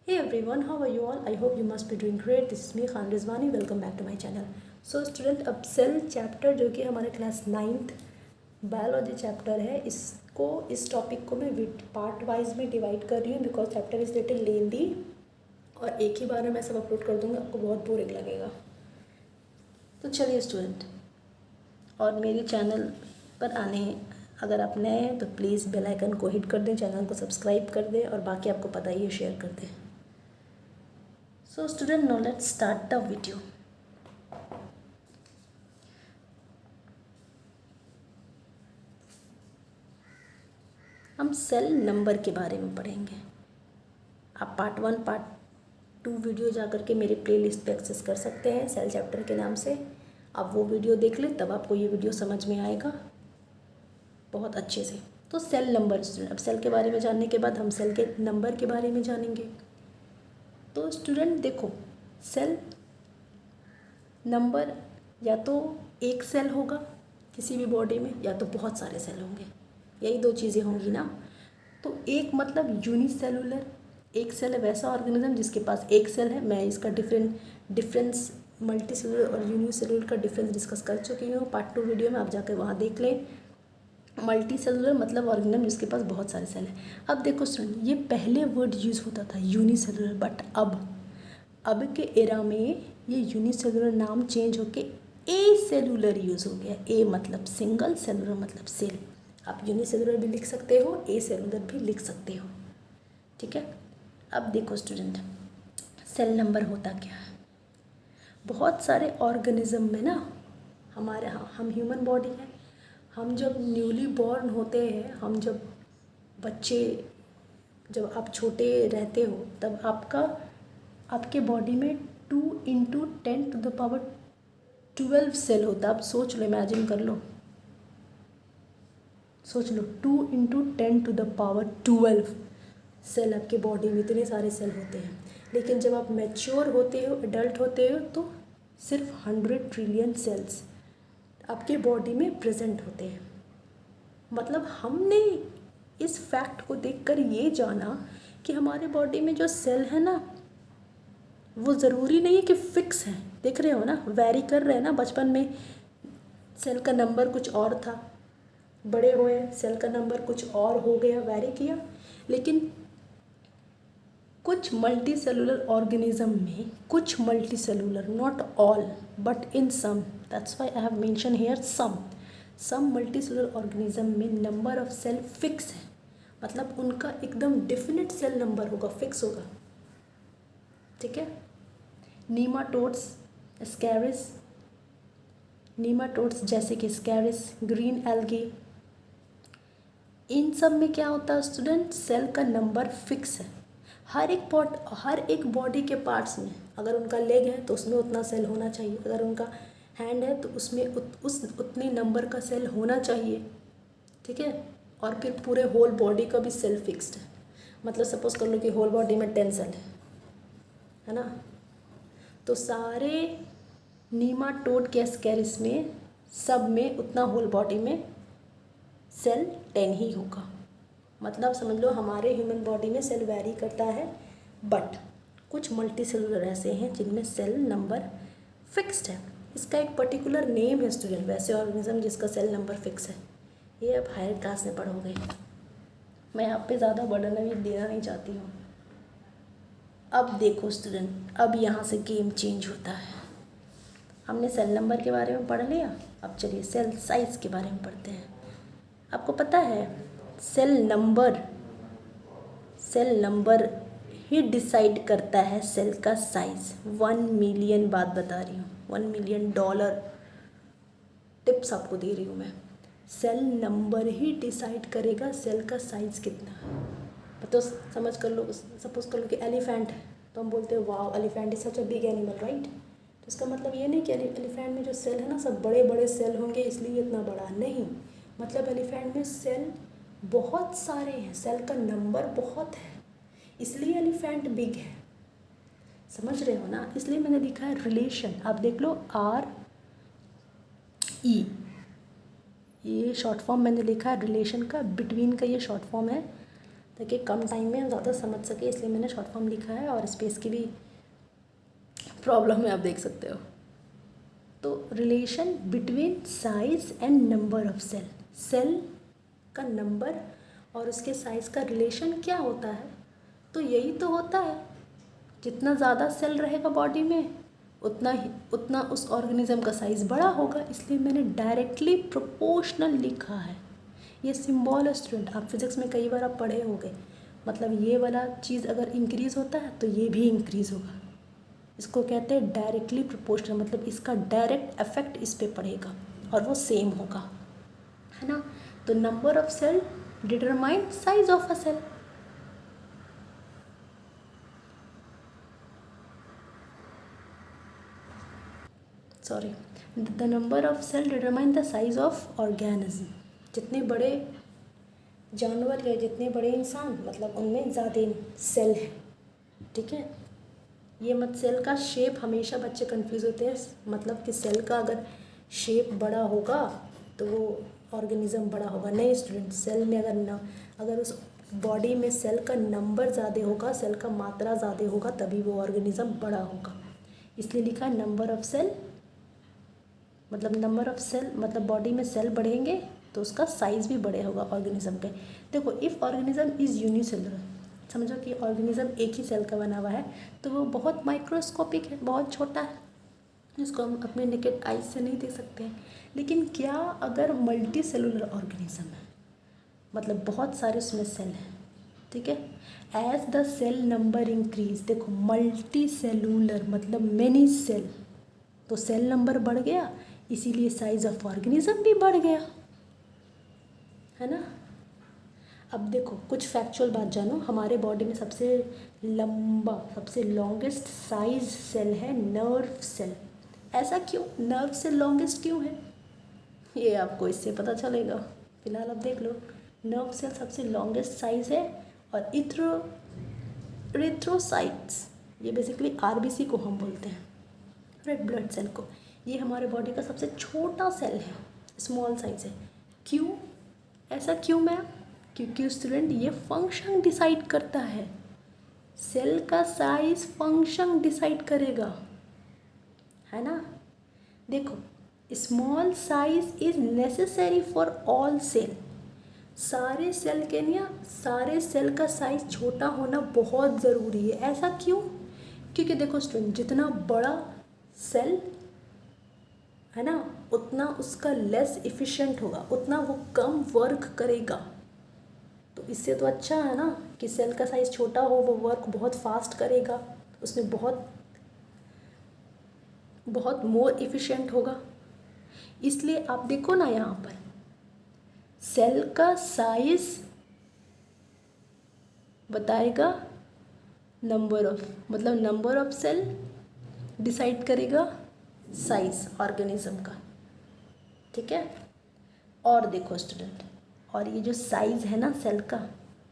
Hey everyone, how are you all? I hope you must be doing great. This is me Khan Rizwani. Welcome back to my channel. So student, अब cell chapter जो कि हमारे class 9th biology chapter है, इस topic को मैं part wise में divide कर रही हूँ बिकॉज चैप्टर इज़ लिटिल लेंदी और एक ही बार में मैं सब अपलोड कर दूँगी, आपको बहुत बोरिंग लगेगा। तो चलिए स्टूडेंट, और मेरे चैनल पर आने अगर आप नए हैं तो प्लीज़ बेल आइकन को हिट कर दें, चैनल को सब्सक्राइब कर दें और बाकी आपको पता ही है शेयर कर दें। So student, now let's start the video. हम सेल नंबर के बारे में पढ़ेंगे। आप पार्ट 1 पार्ट 2 वीडियो जा कर के मेरे प्लेलिस्ट पे एक्सेस कर सकते हैं सेल चैप्टर के नाम से। आप वो वीडियो देख लें, तब आपको ये वीडियो समझ में आएगा बहुत अच्छे से। तो सेल नंबर स्टूडेंट, अब सेल के बारे में जानने के बाद हम सेल के नंबर के बारे में जानेंगे। तो स्टूडेंट देखो, सेल नंबर या तो एक सेल होगा किसी भी बॉडी में, या तो बहुत सारे सेल होंगे, यही दो चीज़ें होंगी ना। तो एक मतलब यूनिसेलुलर, एक सेल है वैसा ऑर्गेनिज्म जिसके पास एक सेल है। मैं इसका डिफरेंस मल्टी सेलुलर और यूनिसेलुलर का डिफरेंस डिस्कस कर चुकी हूँ पार्ट 2 वीडियो में, आप जाकर वहाँ देख लें। मल्टी सेलुलर मतलब ऑर्गेनिज्म जिसके पास बहुत सारे सेल हैं। अब देखो स्टूडेंट, ये पहले वर्ड यूज़ होता था यूनिसेलुलर, बट अब के एरा में ये यूनिसेलुलर नाम चेंज होके ए सेलुलर यूज़ हो गया। ए मतलब सिंगल, सेलुलर मतलब सेल। आप यूनिसेलुलर भी लिख सकते हो, ए सेलुलर भी लिख सकते हो, ठीक है। अब देखो स्टूडेंट, सेल नंबर होता क्या है। बहुत सारे ऑर्गेनिज्म में ना, हमारे हम ह्यूमन बॉडी है, हम जब न्यूली बॉर्न होते हैं, हम जब बच्चे, जब आप छोटे रहते हो, तब आपके बॉडी में 2 × 10⁻12 सेल होता है। आप सोच लो, इमेजिन कर लो, सोच लो 2 × 10⁻12 सेल आपके बॉडी में, इतने सारे सेल होते हैं। लेकिन जब आप मैच्योर होते हो, एडल्ट होते हो, तो सिर्फ 100 ट्रिलियन सेल्स आपके बॉडी में प्रेजेंट होते हैं। मतलब हमने इस फैक्ट को देखकर ये जाना कि हमारे बॉडी में जो सेल है ना, वो ज़रूरी नहीं है कि फिक्स है। देख रहे हो ना, वैरी कर रहे हैं ना। बचपन में सेल का नंबर कुछ और था, बड़े हुए सेल का नंबर कुछ और हो गया, वैरी किया। लेकिन कुछ मल्टी सेलुलर ऑर्गेनिज्म में, कुछ multi cellular, not all but in some, that's why I have mention here some multi cellular organism में नंबर ऑफ सेल फिक्स है। मतलब उनका एकदम डेफिनेट सेल नंबर होगा, फिक्स होगा, ठीक है। नीमाटोड्स, स्कैरिस, नीमाटोड्स जैसे कि स्कैरिस, ग्रीन एल्गी, इन सब में क्या होता है स्टूडेंट, सेल का नंबर फिक्स है। हर एक बॉडी के पार्ट्स में, अगर उनका लेग है तो उसमें उतना सेल होना चाहिए, अगर उनका हैंड है तो उसमें उतने नंबर का सेल होना चाहिए, ठीक है। और फिर पूरे होल बॉडी का भी सेल फिक्स्ड है। मतलब सपोज कर लो कि होल बॉडी में 10 सेल है ना, तो सारे नीमाटोड के स्कैरिस में सब में उतना होल बॉडी में सेल 10 ही होगा। मतलब समझ लो हमारे ह्यूमन बॉडी में सेल वैरी करता है, बट कुछ मल्टी सेलुलर ऐसे हैं जिनमें सेल नंबर फिक्स्ड है। इसका एक पर्टिकुलर नेम है स्टूडेंट, वैसे ऑर्गेनिज्म जिसका सेल नंबर फिक्स है। ये आप हायर क्लास में पढ़ोगे, मैं आप पे ज़्यादा बर्डन अभी देना नहीं चाहती हूँ। अब देखो स्टूडेंट, अब यहाँ से गेम चेंज होता है। हमने सेल नंबर के बारे में पढ़ लिया, अब चलिए सेल साइज़ के बारे में पढ़ते हैं। आपको पता है सेल नंबर ही डिसाइड करता है सेल का साइज़। 1 मिलियन बात बता रही हूँ, $1 मिलियन टिप्स आपको दे रही हूँ मैं। सेल नंबर ही डिसाइड करेगा सेल का साइज़ कितना है। तो समझ कर लो, सपोज कर लो कि एलिफेंट है, तो हम बोलते हैं wow elephant is such a big animal, right. तो इसका मतलब ये नहीं कि एलिफेंट में जो सेल है ना, सब बड़े बड़े सेल होंगे इसलिए इतना बड़ा, नहीं। मतलब एलिफेंट में सेल बहुत सारे हैं, सेल का नंबर बहुत है, इसलिए एलिफेंट बिग है। समझ रहे हो ना, इसलिए मैंने लिखा है रिलेशन। आप देख लो RE, ये शॉर्ट फॉर्म मैंने लिखा है रिलेशन का, बिटवीन का ये शॉर्ट फॉर्म है ताकि कम टाइम में हम ज़्यादा समझ सके, इसलिए मैंने शॉर्ट फॉर्म लिखा है। और स्पेस की भी प्रॉब्लम है, आप देख सकते हो। तो relation between size and number of cell, cell का नंबर और उसके साइज़ का रिलेशन क्या होता है? तो यही तो होता है, जितना ज़्यादा सेल रहेगा बॉडी में उतना उस ऑर्गेनिज्म का साइज़ बड़ा होगा। इसलिए मैंने डायरेक्टली प्रोपोर्शनल लिखा है। ये सिंबल है स्टूडेंट, आप फिजिक्स में कई बार आप पढ़े होंगे। मतलब ये वाला चीज़ अगर इंक्रीज़ होता है तो ये भी इंक्रीज़ होगा। इसको कहते हैं डायरेक्टली प्रोपोर्शनल, मतलब इसका डायरेक्ट इफेक्ट इस पे पड़ेगा और वो सेम होगा, है ना। तो number of cell determine size of a cell. Sorry, the number of cell determine the size of organism. जितने बड़े जानवर या जितने बड़े इंसान, मतलब उनमें ज़्यादा सेल है, ठीक है। ये मत, सेल का शेप हमेशा बच्चे कंफ्यूज होते हैं, मतलब कि सेल का अगर शेप बड़ा होगा तो वो ऑर्गेनिज्म बड़ा होगा। नहीं स्टूडेंट, सेल में अगर उस बॉडी में सेल का नंबर ज़्यादा होगा, सेल का मात्रा ज़्यादा होगा, तभी वो ऑर्गेनिज्म बड़ा होगा। इसलिए लिखा है नंबर ऑफ सेल, मतलब नंबर ऑफ सेल, मतलब बॉडी में सेल बढ़ेंगे तो उसका साइज़ भी बड़े होगा ऑर्गेनिज्म के। देखो, इफ़ ऑर्गेनिज्म इज़ यूनिसेलुलर, समझो कि ऑर्गेनिज्म एक ही सेल का बना हुआ है, तो वो बहुत माइक्रोस्कोपिक है, बहुत छोटा है, जिसको हम अपने नेकेड आई से नहीं देख सकते हैं। लेकिन क्या अगर मल्टी सेलुलर ऑर्गेनिज्म है, मतलब बहुत सारे उसमें सेल हैं, ठीक है। As the cell number increase, देखो मल्टी सेलुलर मतलब मेनी सेल, तो सेल नंबर बढ़ गया, इसीलिए साइज ऑफ ऑर्गेनिज्म भी बढ़ गया, है ना। अब देखो कुछ फैक्चुअल बात जानो, हमारे बॉडी में सबसे लंबा, सबसे लॉन्गेस्ट साइज सेल है नर्व सेल। ऐसा क्यों, नर्व सेल लॉन्गेस्ट क्यों है, ये आपको इससे पता चलेगा। फिलहाल आप देख लो, नर्व सेल सबसे लॉन्गेस्ट साइज है। और इथ्रोसाइट्स, ये बेसिकली आरबीसी को हम बोलते हैं, रेड ब्लड सेल को, ये हमारे बॉडी का सबसे छोटा सेल है, स्मॉल साइज है। क्यों, ऐसा क्यों मैम? क्योंकि स्टूडेंट ये फंक्शन डिसाइड करता है, सेल का साइज फंक्शन डिसाइड करेगा, है ना। देखो, small size is necessary for all cell, सारे सेल के लिए सारे सेल का साइज छोटा होना बहुत ज़रूरी है। ऐसा क्यों? क्योंकि देखो स्टूडेंट, जितना बड़ा सेल है ना, उतना उसका लेस इफ़िशेंट होगा, उतना वो कम वर्क करेगा। तो इससे तो अच्छा है ना कि सेल का साइज़ छोटा हो, वो वर्क बहुत फास्ट करेगा, उसमें बहुत मोर इफ़िशेंट होगा। इसलिए आप देखो ना, यहाँ पर सेल का साइज़ बताएगा नंबर ऑफ, मतलब नंबर ऑफ सेल डिसाइड करेगा साइज ऑर्गेनिज्म का, ठीक है। और देखो स्टूडेंट, और ये जो साइज़ है ना सेल का,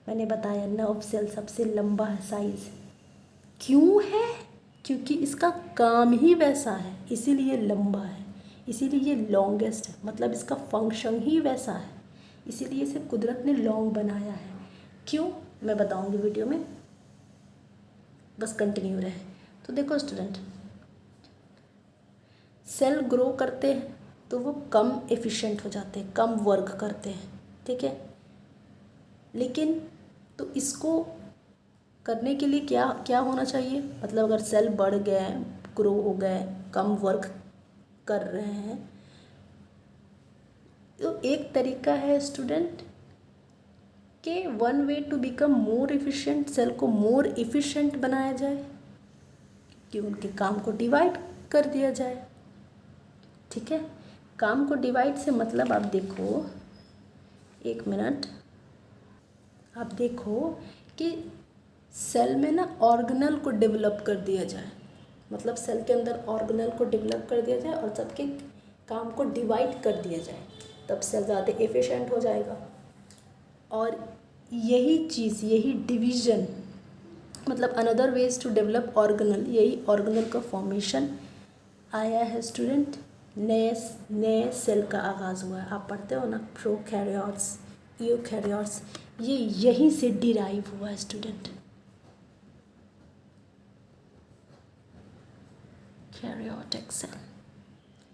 मैंने बताया नर्व सेल सबसे लंबा है साइज़, क्यों है? क्योंकि इसका काम ही वैसा है, इसीलिए लंबा है, इसीलिए ये लॉन्गेस्ट है, मतलब इसका फंक्शन ही वैसा है, इसीलिए इसे कुदरत ने लॉन्ग बनाया है। क्यों, मैं बताऊंगी वीडियो में, बस कंटिन्यू रहे। तो देखो स्टूडेंट, सेल ग्रो करते हैं तो वो कम एफिशिएंट हो जाते हैं, कम वर्क करते हैं, ठीक है। लेकिन तो इसको करने के लिए क्या क्या होना चाहिए, मतलब अगर सेल बढ़ गए, ग्रो हो गए, कम वर्क कर रहे हैं, तो एक तरीका है स्टूडेंट कि one way to become more efficient, cell को मोर इफ़िशिएंट बनाया जाए कि उनके काम को डिवाइड कर दिया जाए, ठीक है। काम को डिवाइड से मतलब आप देखो, एक मिनट, आप देखो कि सेल में ना ऑर्गेनल को डेवलप कर दिया जाए, मतलब सेल के अंदर ऑर्गेनल को डेवलप कर दिया जाए और सबके काम को डिवाइड कर दिया जाए, तब सेल ज़्यादा एफिशिएंट हो जाएगा। और यही चीज़, यही डिवीज़न, मतलब another ways to develop organelle, यही ऑर्गेनल का फॉर्मेशन आया है स्टूडेंट। नए सेल का आगाज़ हुआ है, आप पढ़ते हो ना, प्रोकैरियोट्स, यूकैरियोट्स, ये यहीं से डिराइव हुआ है स्टूडेंट। कैरियोटिक सेल,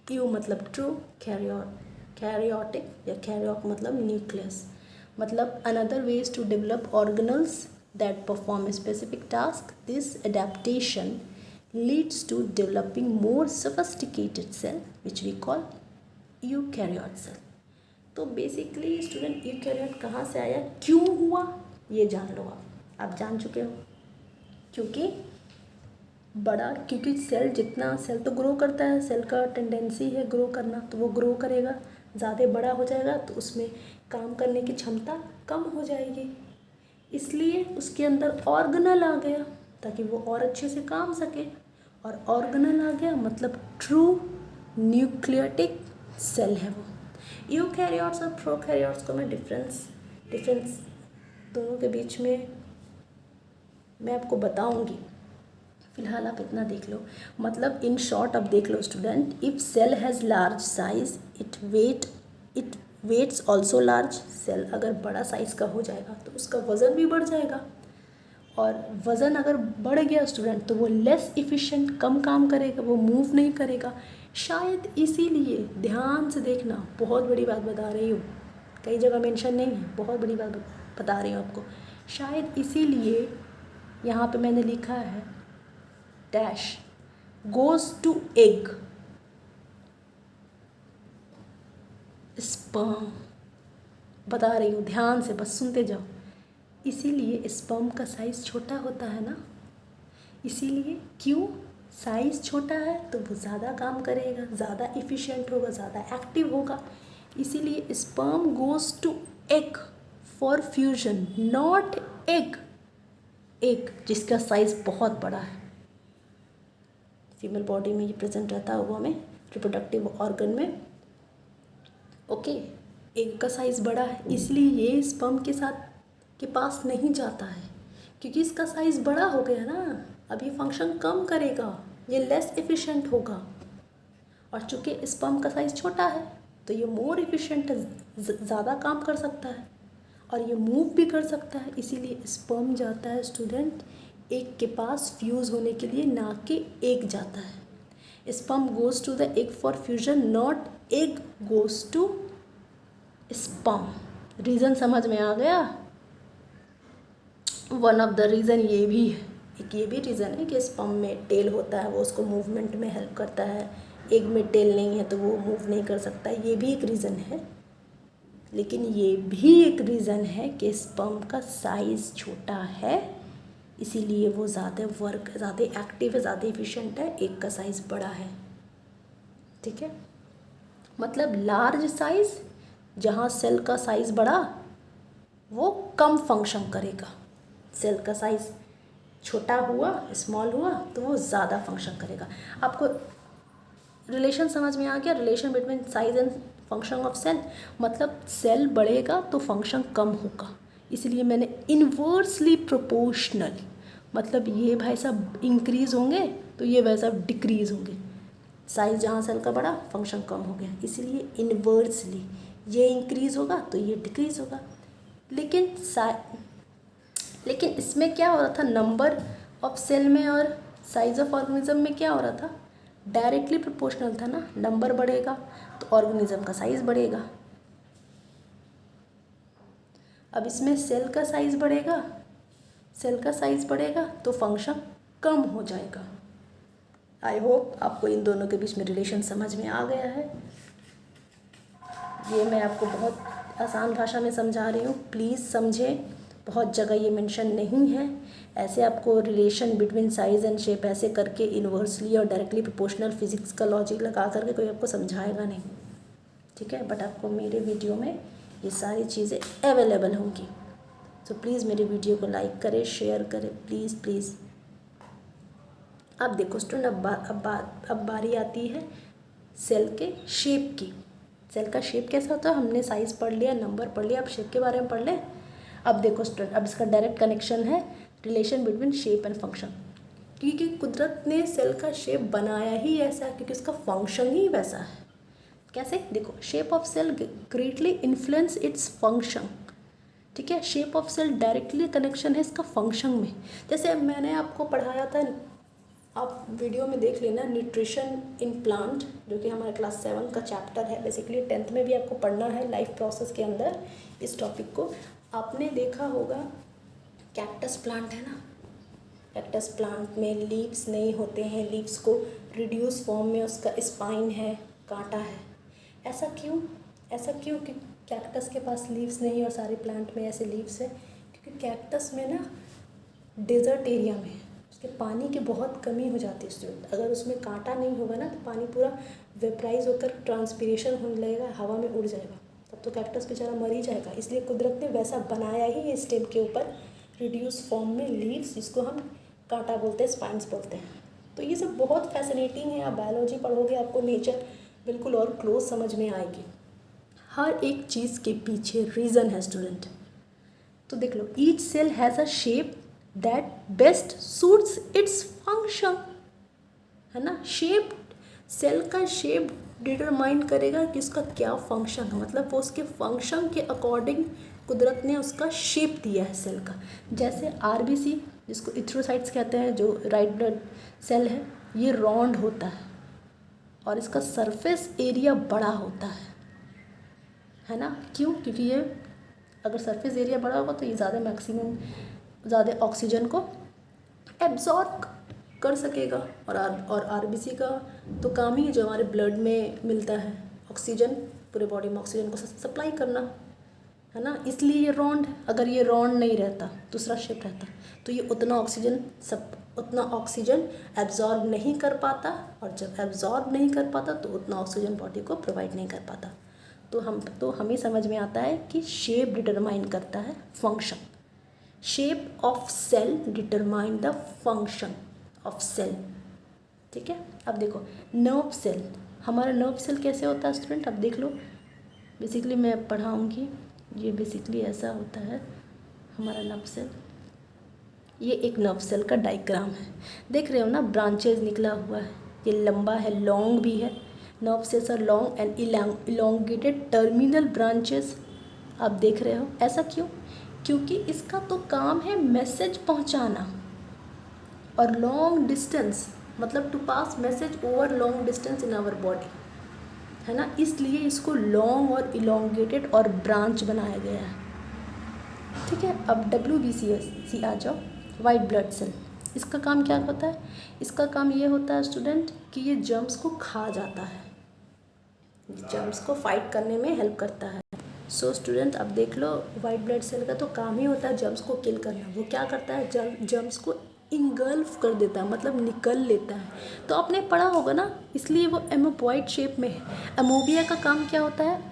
यू मतलब ट्रू, कैरियोटिक या कैरियोक मतलब न्यूक्लियस, मतलब another ways to develop organelles that perform a specific task. This adaptation leads to developing more sophisticated cell which we call eukaryote cell. तो basically student eukaryote कहाँ से आया, क्यों हुआ, ये जान लो आप जान चुके हो। क्योंकि सेल जितना, सेल तो ग्रो करता है, सेल का टेंडेंसी है ग्रो करना, तो वो ग्रो करेगा, ज़्यादा बड़ा हो जाएगा तो उसमें काम करने की क्षमता कम हो जाएगी, इसलिए उसके अंदर ऑर्गेनल आ गया ताकि वो और अच्छे से काम सके, और ऑर्गेनल आ गया मतलब ट्रू न्यूक्लियोटिक सेल है वो। यूकैरियोट्स और प्रोकैरियोट्स को मैं डिफरेंस दोनों के बीच में मैं आपको बताऊंगी, फिलहाल आप इतना देख लो। मतलब इन शॉर्ट अब देख लो student, if cell has large size it weights also large. Cell अगर बड़ा साइज़ का हो जाएगा तो उसका वज़न भी बढ़ जाएगा, और वज़न अगर बढ़ गया स्टूडेंट तो वो लेस इफ़िशिएंट, कम काम करेगा, वो मूव नहीं करेगा। शायद इसीलिए, ध्यान से देखना, बहुत बड़ी बात बता रही हूँ, कई जगह मेंशन नहीं है, बहुत बड़ी बात बता रही हूँ आपको। शायद इसीलिए यहाँ पे मैंने लिखा है dash goes to egg sperm, बता रही हूँ, ध्यान से बस सुनते जाओ। इसीलिए स्पर्म का साइज़ छोटा होता है ना, इसीलिए क्यों, साइज़ छोटा है तो वो ज़्यादा काम करेगा, ज़्यादा इफ़िशिएंट होगा, ज़्यादा एक्टिव होगा। इसीलिए sperm goes to egg for fusion, not egg जिसका साइज़ बहुत बड़ा है। फीमेल बॉडी में ये प्रेजेंट रहता है, वो में रिप्रोडक्टिव ऑर्गन में, ओके। एग का साइज़ बड़ा है, इसलिए ये स्पर्म के पास नहीं जाता है, क्योंकि इसका साइज़ बड़ा हो गया ना, अब ये फंक्शन कम करेगा, ये लेस एफिशिएंट होगा। और चूँकि स्पर्म का साइज़ छोटा है तो ये मोर एफिशिएंट है, ज़्यादा काम कर सकता है और ये मूव भी कर सकता है। इसीलिए स्पर्म जाता है स्टूडेंट एग के पास फ्यूज़ होने के लिए, ना कि एग जाता है। Sperm goes to the egg for fusion, not egg goes to sperm. Reason समझ में आ गया। वन ऑफ द रीज़न ये भी है, एक ये भी रीज़न है कि स्पर्म में टेल होता है, वो उसको मूवमेंट में हेल्प करता है। एग में टेल नहीं है तो वो मूव नहीं कर सकता, ये भी एक रीज़न है। लेकिन ये भी एक रीज़न है कि स्पर्म का साइज़ छोटा है, इसीलिए वो ज़्यादा एक्टिव है, ज़्यादा एफिशिएंट है। एग का साइज़ बड़ा है, ठीक है। मतलब लार्ज साइज़, जहाँ सेल का साइज़ बड़ा वो कम फंक्शन करेगा, सेल का साइज़ छोटा हुआ, स्मॉल हुआ तो वो ज़्यादा फंक्शन करेगा। आपको रिलेशन समझ में आ गया, relation between size and function of cell. मतलब सेल बढ़ेगा तो फंक्शन कम होगा, इसलिए मैंने इन्वर्सली प्रोपोर्शनल, मतलब ये भाई साहब इंक्रीज़ होंगे तो ये वैसा डिक्रीज़ होंगे। साइज़ जहाँ सेल का बढ़ा, फंक्शन कम हो गया, इसलिए इन्वर्सली ये इंक्रीज़ होगा तो ये डिक्रीज़ होगा। लेकिन इसमें क्या हो रहा था, नंबर ऑफ सेल में और साइज़ ऑफ ऑर्गेनिज्म में क्या हो रहा था, डायरेक्टली प्रोपोर्शनल था ना। नंबर बढ़ेगा तो ऑर्गेनिज्म का साइज़ बढ़ेगा। अब इसमें सेल का साइज़ बढ़ेगा तो फंक्शन कम हो जाएगा। आई होप आपको इन दोनों के बीच में रिलेशन समझ में आ गया है। ये मैं आपको बहुत आसान भाषा में समझा रही हूँ, प्लीज़ समझें, बहुत जगह ये मेंशन नहीं है। ऐसे आपको relation between size and shape ऐसे करके इन्वर्सली और डायरेक्टली प्रोपोर्शनल फिजिक्स का लॉजिक लगा करके कोई आपको समझाएगा नहीं, ठीक है। बट आपको मेरे वीडियो में ये सारी चीज़ें अवेलेबल होंगी, तो प्लीज़ मेरे वीडियो को लाइक करें, शेयर करें, प्लीज़। अब देखो स्टूडेंट, अब बारी आती है सेल के शेप की। सेल का शेप कैसा होता है, हमने साइज़ पढ़ लिया, नंबर पढ़ लिया, अब शेप के बारे में पढ़ लें। अब देखो स्टूडेंट, अब इसका डायरेक्ट कनेक्शन है relation between shape and function, क्योंकि कुदरत ने सेल का शेप बनाया ही ऐसा है, क्योंकि उसका फंक्शन ही वैसा है। कैसे, देखो, shape of cell greatly influence its function, ठीक है। Shape of cell directly connection है इसका फंक्शन में। जैसे मैंने आपको पढ़ाया था, आप वीडियो में देख लेना, न्यूट्रिशन इन प्लांट, जो कि हमारा क्लास 7 का चैप्टर है। बेसिकली 10th में भी आपको पढ़ना है लाइफ प्रोसेस के अंदर इस टॉपिक को। आपने देखा होगा कैक्टस प्लांट है ना, कैक्टस प्लांट में लीव्स नहीं होते हैं, लीव्स को रिड्यूस फॉर्म में उसका स्पाइन है, कांटा है। ऐसा क्यों? ऐसा क्यों कि कैक्टस के पास लीव्स नहीं और सारे प्लांट में ऐसे लीव्स है? क्योंकि कैक्टस में ना डेजर्ट एरिया में उसके पानी की बहुत कमी हो जाती है स्टूडेंट। अगर उसमें कांटा नहीं होगा ना तो पानी पूरा वेपराइज होकर ट्रांसपीरेशन होने लगेगा, हवा में उड़ जाएगा, तब तो कैक्टस बेचारा मर ही जाएगा। इसलिए कुदरत ने वैसा बनाया ही है स्टेम के ऊपर रिड्यूस फॉर्म में लीव्स, जिसको हम कांटा बोलते हैं, स्पाइंस बोलते हैं। तो ये सब बहुत फैसिनेटिंग है। आप बायोलॉजी पढ़ोगे आपको नेचर बिल्कुल और क्लोज समझ में आएगी। हर एक चीज़ के पीछे रीज़न है स्टूडेंट। तो देख लो, each cell has a shape that best suits its function, है ना। शेप, सेल का शेप डिटरमाइन करेगा कि उसका क्या फंक्शन है, मतलब वो उसके फंक्शन के अकॉर्डिंग कुदरत ने उसका शेप दिया है सेल का। जैसे आरबीसी, जिसको इथ्रोसाइट्स कहते हैं, जो राइट ब्लड सेल है, ये राउंड होता है और इसका सरफेस एरिया बड़ा होता है ना। क्यों? क्योंकि ये अगर सरफेस एरिया बड़ा होगा तो ये ज़्यादा मैक्सिमम ज़्यादा ऑक्सीजन को एब्जॉर्ब कर सकेगा। और आरबीसी का तो काम ही है जो हमारे ब्लड में मिलता है ऑक्सीजन, पूरे बॉडी में ऑक्सीजन को सप्लाई करना, है ना। इसलिए ये राउंड है। अगर ये राउंड नहीं रहता, दूसरा शेप रहता, तो ये उतना ऑक्सीजन एब्जॉर्ब नहीं कर पाता, और जब एब्जॉर्ब नहीं कर पाता तो उतना ऑक्सीजन बॉडी को प्रोवाइड नहीं कर पाता। तो हमें समझ में आता है कि शेप डिटरमाइन करता है function. Shape of cell determine the function of cell, ठीक है। अब देखो नर्व सेल, हमारा नर्व सेल कैसे होता है स्टूडेंट? अब देख लो, बेसिकली मैं पढ़ाऊँगी, ये बेसिकली ऐसा होता है हमारा नर्व सेल। ये एक नर्व सेल का डायग्राम है, देख रहे हो ना, ब्रांचेज निकला हुआ है, ये लंबा है, लॉन्ग भी है। Nerve cells are long and elongated terminal branches, आप देख रहे हो। ऐसा क्यों? क्योंकि इसका तो काम है मैसेज पहुंचाना, और लॉन्ग डिस्टेंस मतलब to pass message over long distance in our body, है ना। इसलिए इसको लॉन्ग और इलोंगेटेड और ब्रांच बनाया गया है, ठीक है। अब WBC आ जाओ, वाइट ब्लड सेल। इसका काम क्या होता है? इसका काम ये होता है स्टूडेंट कि ये जर्म्स को खा जाता है, जर्म्स को फाइट करने में हेल्प करता है। सो स्टूडेंट अब देख लो, वाइट ब्लड सेल का तो काम ही होता है जर्म्स को किल करना। वो क्या करता है? जर्म्स को इंगल्फ कर देता है, मतलब निकल लेता है। तो आपने पढ़ा होगा ना, इसलिए वो एमोपॉइड शेप में है। एमोबिया का काम क्या होता है?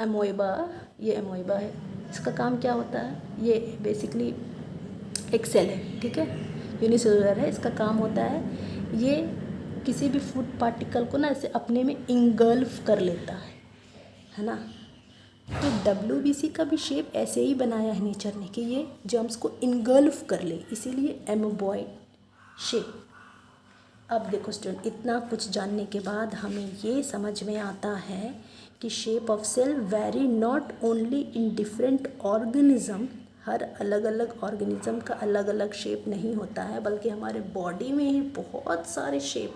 एमोइबा, ये एमोइबा है, इसका काम क्या होता है? ये बेसिकली एक सेल है, ठीक है, यूनिसेलुलर है। इसका काम होता है ये किसी भी फूड पार्टिकल को ना ऐसे अपने में इंगल्फ कर लेता है ना। तो WBC का भी शेप ऐसे ही बनाया है नेचर ने कि ये जर्म्स को इनगल्फ कर ले, इसीलिए एमोबॉइड शेप। अब देखो स्टूडेंट, इतना कुछ जानने के बाद हमें ये समझ में आता है कि shape of cell vary not only in different organism, हर अलग अलग ऑर्गेनिज्म का अलग अलग शेप नहीं होता है, बल्कि हमारे बॉडी में ही बहुत सारे शेप,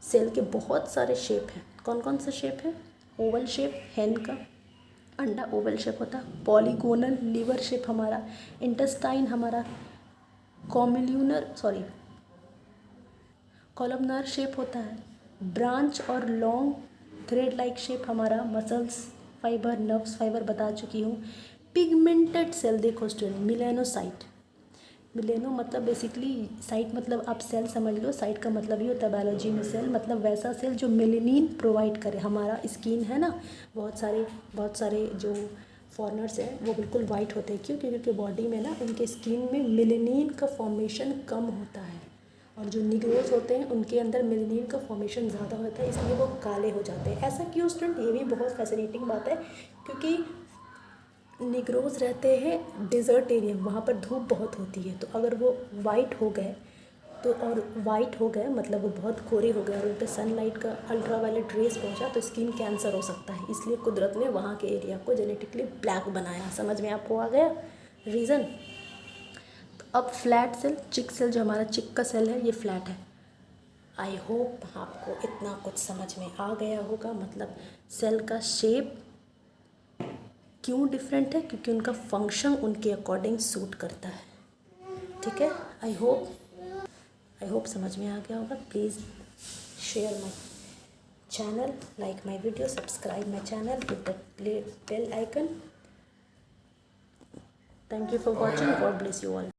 सेल के बहुत सारे शेप हैं। कौन कौन से शेप है? ओवल शेप, हैन का अंडा ओवल शेप होता है। पॉलीगोनल, लीवर शेप हमारा। इंटेस्टाइन हमारा कॉलमनर शेप होता है। ब्रांच और लॉन्ग थ्रेड लाइक शेप हमारा मसल्स फाइबर, नर्व्स फाइबर बता चुकी हूँ। पिगमेंटेड सेल देखो स्टूडेंट, मिलेनोसाइट। मिलेनो मतलब बेसिकली, साइट मतलब आप सेल समझ लो, साइट का मतलब ही होता है बायोलॉजी में सेल मतलब वैसा सेल जो मेलेनिन प्रोवाइड करे। हमारा स्किन है ना, बहुत सारे जो फॉरेनर्स हैं वो बिल्कुल वाइट होते हैं। क्यों? क्योंकि बॉडी में ना उनके स्किन में मेलेनिन का फॉर्मेशन कम होता है, और जो निग्रोज होते हैं उनके अंदर मेलेनिन का फॉर्मेशन ज़्यादा होता है, इसलिए वो काले हो जाते हैं। ऐसा क्यों स्टूडेंट? ये भी बहुत फैसिनेटिंग बात है, क्योंकि निग्रोज रहते हैं डेजर्ट एरिया, वहाँ पर धूप बहुत होती है। तो अगर वो वाइट हो गए, तो और वाइट हो गए, मतलब वो बहुत गोरे हो गए और उन पर सनलाइट का अल्ट्रावायलेट रेस पहुंचा तो स्किन कैंसर हो सकता है, इसलिए कुदरत ने वहाँ के एरिया को जेनेटिकली ब्लैक बनाया। समझ में आपको आ गया रीज़न। तो अब फ्लैट सेल, चिक सेल, जो हमारा चिक का सेल है ये फ्लैट है। आई होप आपको इतना कुछ समझ में आ गया होगा, मतलब सेल का शेप क्यों डिफरेंट है, क्योंकि उनका फंक्शन उनके अकॉर्डिंग सूट करता है। ठीक है, आई होप समझ में आ गया होगा। Please share my channel, like my video, subscribe my channel, hit the bell icon. Thank you for watching. God bless you all.